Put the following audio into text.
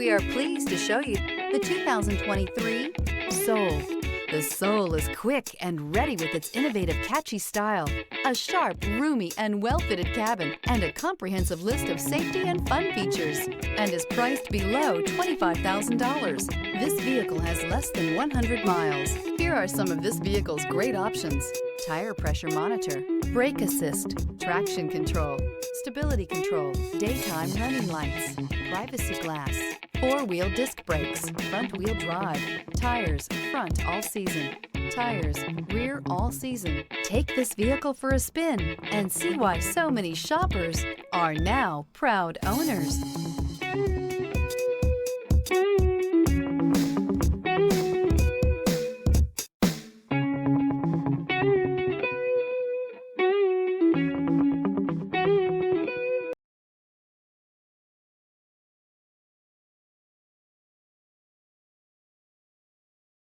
We are pleased to show you the 2023 Soul. The Soul is quick and ready with its innovative, catchy style, a sharp, roomy, and well-fitted cabin, and a comprehensive list of safety and fun features, and is priced below $25,000. This vehicle has less than 100 miles. Here are some of this vehicle's great options: tire pressure monitor, brake assist, traction control, stability control, daytime running lights, privacy glass, four-wheel disc brakes, front-wheel drive, tires, front all season, tires, rear all season. Take this vehicle for a spin and see why so many shoppers are now proud owners.